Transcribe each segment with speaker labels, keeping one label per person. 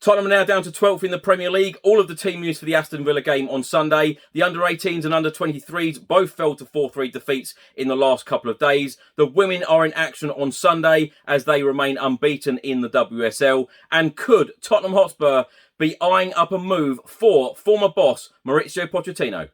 Speaker 1: Tottenham are now down to 12th in the Premier League. All of the team news for the Aston Villa game on Sunday. The under-18s and under-23s both fell to 4-3 defeats in the last couple of days. The women are in action on Sunday as they remain unbeaten in the WSL. And could Tottenham Hotspur be eyeing up a move for former boss Mauricio Pochettino?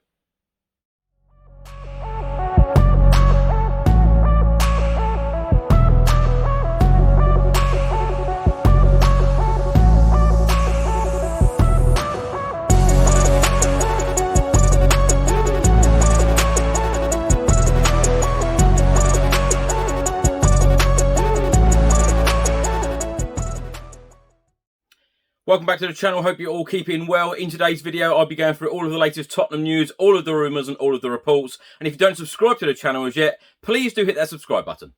Speaker 1: Welcome back to the channel. Hope you're all keeping well. In today's video, I'll be going through all of the latest Tottenham news, all of the rumours and all of the reports. And if you don't subscribe to the channel as yet, please do hit that subscribe button.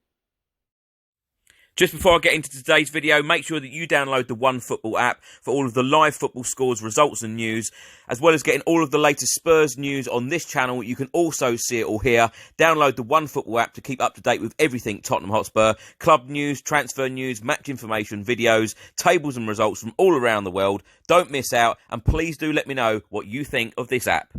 Speaker 1: Just before I get into today's video, make sure that you download the OneFootball app for all of the live football scores, results and news, as well as getting all of the latest Spurs news on this channel. You can also see it all here. Download the OneFootball app to keep up to date with everything Tottenham Hotspur, club news, transfer news, match information, videos, tables and results from all around the world. Don't miss out, and please do let me know what you think of this app.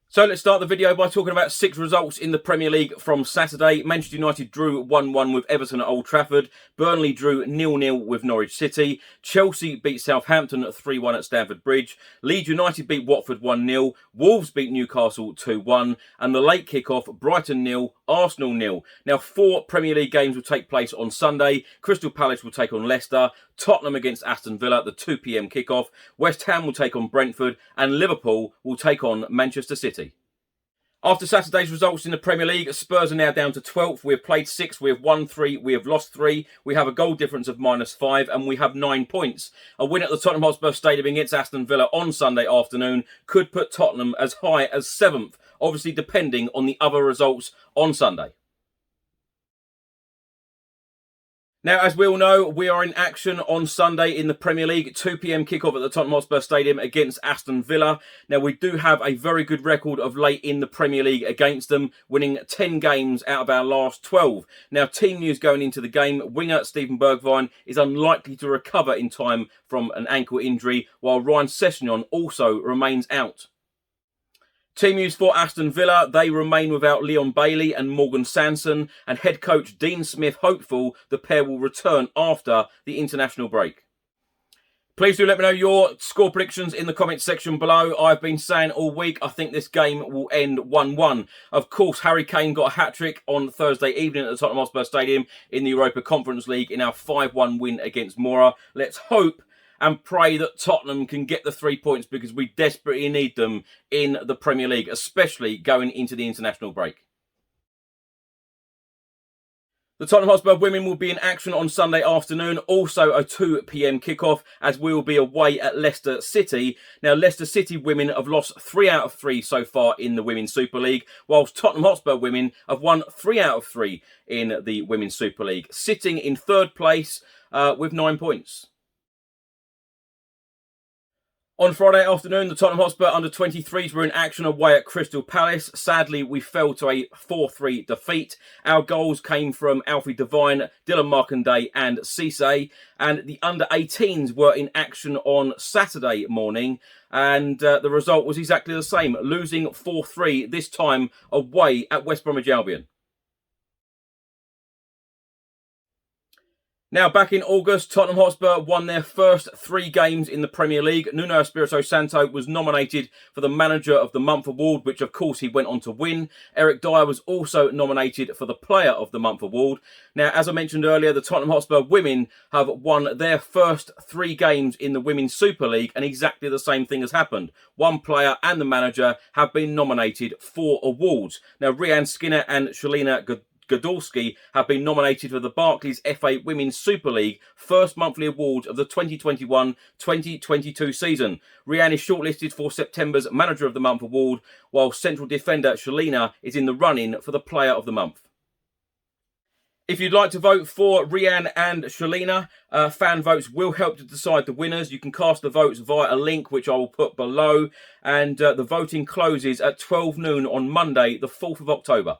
Speaker 1: So let's start the video by talking about 6 results in the Premier League from Saturday. Manchester United drew 1-1 with Everton at Old Trafford. Burnley drew 0-0 with Norwich City. Chelsea beat Southampton at 3-1 at Stamford Bridge. Leeds United beat Watford 1-0. Wolves beat Newcastle 2-1. And the late kick-off, Brighton 0, Arsenal 0. Now 4 Premier League games will take place on Sunday. Crystal Palace will take on Leicester. Tottenham against Aston Villa at the 2 p.m. kickoff. West Ham will take on Brentford. And Liverpool will take on Manchester City. After Saturday's results in the Premier League, Spurs are now down to 12th. We have played 6, we have won 3, we have lost 3. We have a goal difference of -5 and we have 9 points. A win at the Tottenham Hotspur Stadium against Aston Villa on Sunday afternoon could put Tottenham as high as 7th, obviously depending on the other results on Sunday. Now, as we all know, we are in action on Sunday in the Premier League. 2 p.m. kickoff at the Tottenham Hotspur Stadium against Aston Villa. Now, we do have a very good record of late in the Premier League against them, winning 10 games out of our last 12. Now, team news going into the game, winger Steven Bergwijn is unlikely to recover in time from an ankle injury, while Ryan Sessegnon also remains out. Team news for Aston Villa, they remain without Leon Bailey and Morgan Sanson, and head coach Dean Smith hopeful the pair will return after the international break. Please do let me know your score predictions in the comments section below. I've been saying all week I think this game will end 1-1. Of course, Harry Kane got a hat-trick on Thursday evening at the Tottenham Hotspur Stadium in the Europa Conference League in our 5-1 win against Mora. Let's hope and pray that Tottenham can get the 3 points because we desperately need them in the Premier League, especially going into the international break. The Tottenham Hotspur women will be in action on Sunday afternoon, also a 2 p.m. kickoff, as we will be away at Leicester City. Now, Leicester City women have lost 3 out of 3 so far in the Women's Super League, whilst Tottenham Hotspur women have won 3 out of 3 in the Women's Super League, sitting in 3rd place with 9 points. On Friday afternoon, the Tottenham Hotspur under-23s were in action away at Crystal Palace. Sadly, we fell to a 4-3 defeat. Our goals came from Alfie Devine, Dylan Markanday and Cisse. And the under-18s were in action on Saturday morning. And the result was exactly the same, losing 4-3, this time away at West Bromwich Albion. Now, back in August, Tottenham Hotspur won their first 3 games in the Premier League. Nuno Espirito Santo was nominated for the Manager of the Month award, which of course he went on to win. Eric Dyer was also nominated for the Player of the Month award. Now, as I mentioned earlier, the Tottenham Hotspur women have won their first 3 games in the Women's Super League, and exactly the same thing has happened. One player and the manager have been nominated for awards. Now, Rhian Skinner and Shalina Godolski have been nominated for the Barclays FA Women's Super League first monthly awards of the 2021-2022 season. Rhian is shortlisted for September's Manager of the Month award, while central defender Shalina is in the running for the Player of the Month. If you'd like to vote for Rhian and Shalina, fan votes will help to decide the winners. You can cast the votes via a link which I will put below, and the voting closes at 12 noon on Monday, the 4th of October.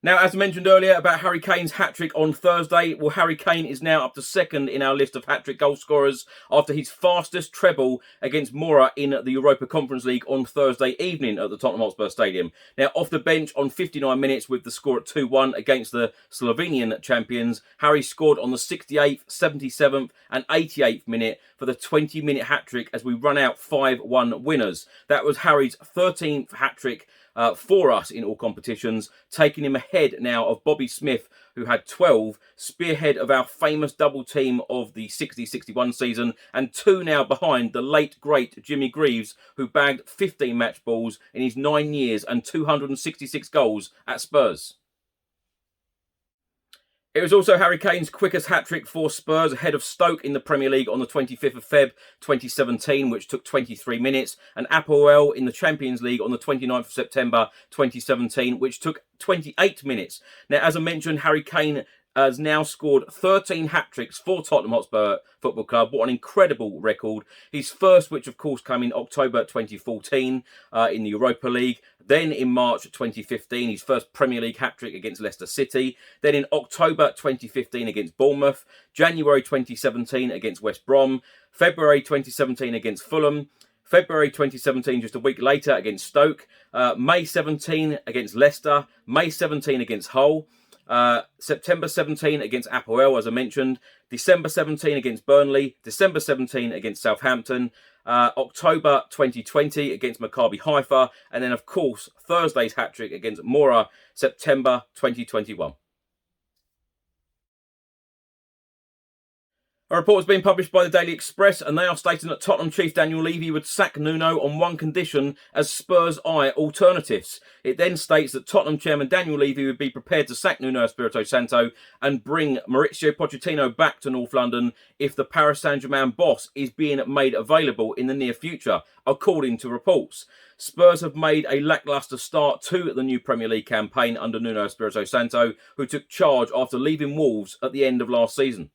Speaker 1: Now, as mentioned earlier about Harry Kane's hat-trick on Thursday, well, Harry Kane is now up to second in our list of hat-trick goal scorers after his fastest treble against Mora in the Europa Conference League on Thursday evening at the Tottenham Hotspur Stadium. Now, off the bench on 59 minutes with the score at 2-1 against the Slovenian champions, Harry scored on the 68th, 77th and 88th minute for the 20-minute hat-trick as we run out 5-1 winners. That was Harry's 13th hat-trick for us in all competitions, taking him ahead now of Bobby Smith, who had 12, spearhead of our famous double team of the 60-61 season, and 2 now behind the late, great Jimmy Greaves, who bagged 15 match balls in his 9 years and 266 goals at Spurs. It was also Harry Kane's quickest hat-trick for Spurs ahead of Stoke in the Premier League on the 25th of Feb 2017, which took 23 minutes, and Apoel in the Champions League on the 29th of September 2017, which took 28 minutes. Now, as I mentioned, Harry Kane has now scored 13 hat-tricks for Tottenham Hotspur Football Club. What an incredible record. His first, which of course came in October 2014 in the Europa League. Then in March 2015, his first Premier League hat-trick against Leicester City. Then in October 2015 against Bournemouth. January 2017 against West Brom. February 2017 against Fulham. February 2017, just a week later, against Stoke. May 17 against Leicester. May 17 against Hull. September 17 against Apoel, as I mentioned. December 17 against Burnley. December 17 against Southampton. October 2020 against Maccabi Haifa. And then, of course, Thursday's hat-trick against Mora, September 2021. A report has been published by the Daily Express, and they are stating that Tottenham chief Daniel Levy would sack Nuno on one condition as Spurs eye alternatives. It then states that Tottenham chairman Daniel Levy would be prepared to sack Nuno Espirito Santo and bring Maurizio Pochettino back to North London if the Paris Saint-Germain boss is being made available in the near future, according to reports. Spurs have made a lacklustre start to the new Premier League campaign under Nuno Espirito Santo, who took charge after leaving Wolves at the end of last season.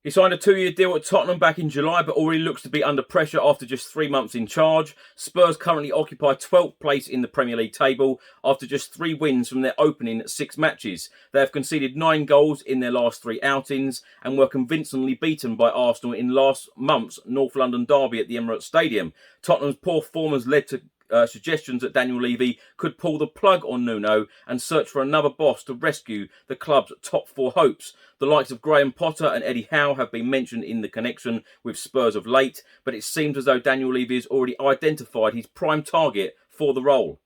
Speaker 1: He signed a 2-year deal at Tottenham back in July, but already looks to be under pressure after just 3 months in charge. Spurs currently occupy 12th place in the Premier League table after just 3 wins from their opening 6 matches. They have conceded 9 goals in their last 3 outings and were convincingly beaten by Arsenal in last month's North London derby at the Emirates Stadium. Tottenham's poor form has led to suggestions that Daniel Levy could pull the plug on Nuno and search for another boss to rescue the club's top 4 hopes. The likes of Graham Potter and Eddie Howe have been mentioned in the connection with Spurs of late, but it seems as though Daniel Levy has already identified his prime target for the role.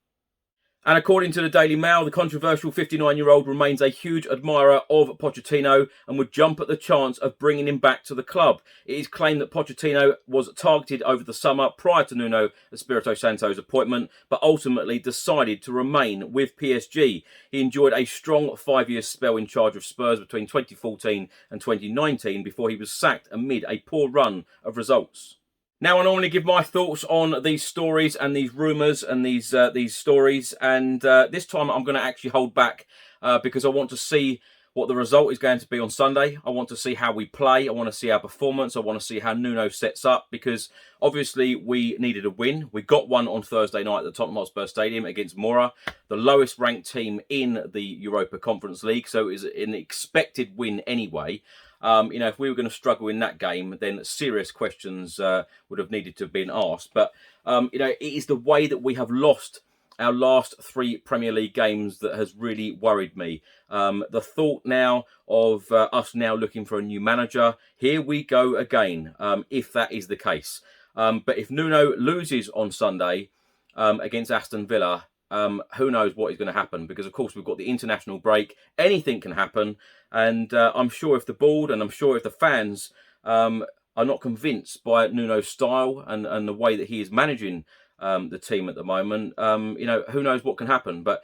Speaker 1: And according to the Daily Mail, the controversial 59-year-old remains a huge admirer of Pochettino and would jump at the chance of bringing him back to the club. It is claimed that Pochettino was targeted over the summer prior to Nuno Espirito Santo's appointment, but ultimately decided to remain with PSG. He enjoyed a strong 5-year spell in charge of Spurs between 2014 and 2019 before he was sacked amid a poor run of results. Now, I normally give my thoughts on these stories and these rumours and these stories, and this time I'm going to actually hold back because I want to see what the result is going to be on Sunday. I want to see how we play. I want to see our performance. I want to see how Nuno sets up, because obviously we needed a win. We got one on Thursday night at the Tottenham Hotspur Stadium against Mora, the lowest ranked team in the Europa Conference League, so it was an expected win anyway. If we were going to struggle in that game, then serious questions would have needed to have been asked. But, it is the way that we have lost our last 3 Premier League games that has really worried me. The thought now of us now looking for a new manager, here we go again, if that is the case. But if Nuno loses on Sunday against Aston Villa, who knows what is going to happen, because of course we've got the international break. Anything can happen, and I'm sure if the board and I'm sure if the fans are not convinced by Nuno's style and the way that he is managing the team at the moment, who knows what can happen. But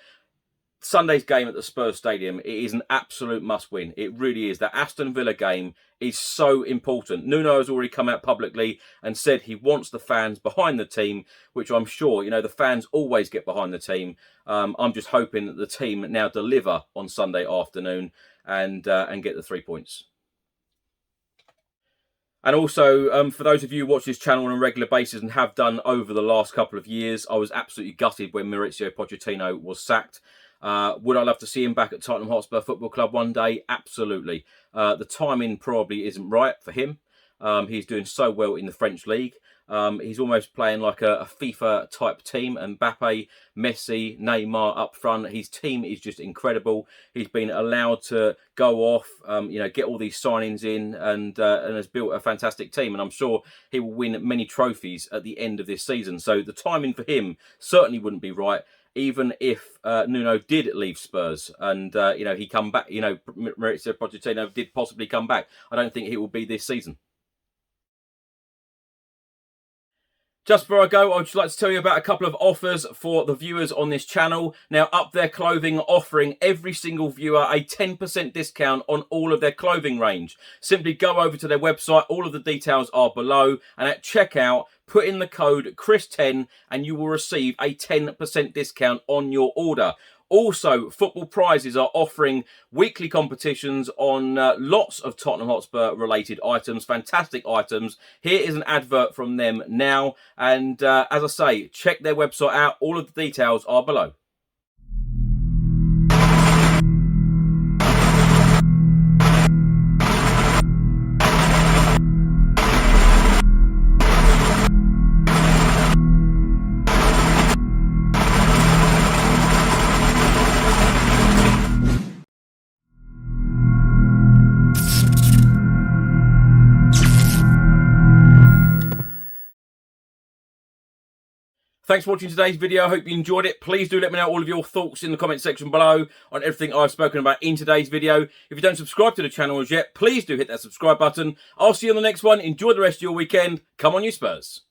Speaker 1: Sunday's game at the Spurs Stadium, it is an absolute must-win. It really is. That Aston Villa game is so important. Nuno has already come out publicly and said he wants the fans behind the team, which I'm sure, the fans always get behind the team. I'm just hoping that the team now deliver on Sunday afternoon and get the 3 points. And also, for those of you who watch this channel on a regular basis and have done over the last couple of years, I was absolutely gutted when Maurizio Pochettino was sacked. Would I love to see him back at Tottenham Hotspur Football Club one day? Absolutely. The timing probably isn't right for him. He's doing so well in the French league. He's almost playing like a FIFA type team. Mbappe, Messi, Neymar up front. His team is just incredible. He's been allowed to go off, get all these signings in, and has built a fantastic team. And I'm sure he will win many trophies at the end of this season. So the timing for him certainly wouldn't be right. Even if Nuno did leave Spurs and he come back, Mauricio Pochettino did possibly come back, I don't think it will be this season. Just before I go, I'd just like to tell you about a couple of offers for the viewers on this channel. Now, Up Their Clothing are offering every single viewer a 10% discount on all of their clothing range. Simply go over to their website. All of the details are below. And at checkout, put in the code Chris10 and you will receive a 10% discount on your order. Also, Football Prizes are offering weekly competitions on lots of Tottenham Hotspur related items, fantastic items. Here is an advert from them now. And as I say, check their website out. All of the details are below. Thanks for watching today's video. I hope you enjoyed it. Please do let me know all of your thoughts in the comment section below on everything I've spoken about in today's video. If you don't subscribe to the channel as yet, please do hit that subscribe button. I'll see you on the next one. Enjoy the rest of your weekend. Come on, you Spurs.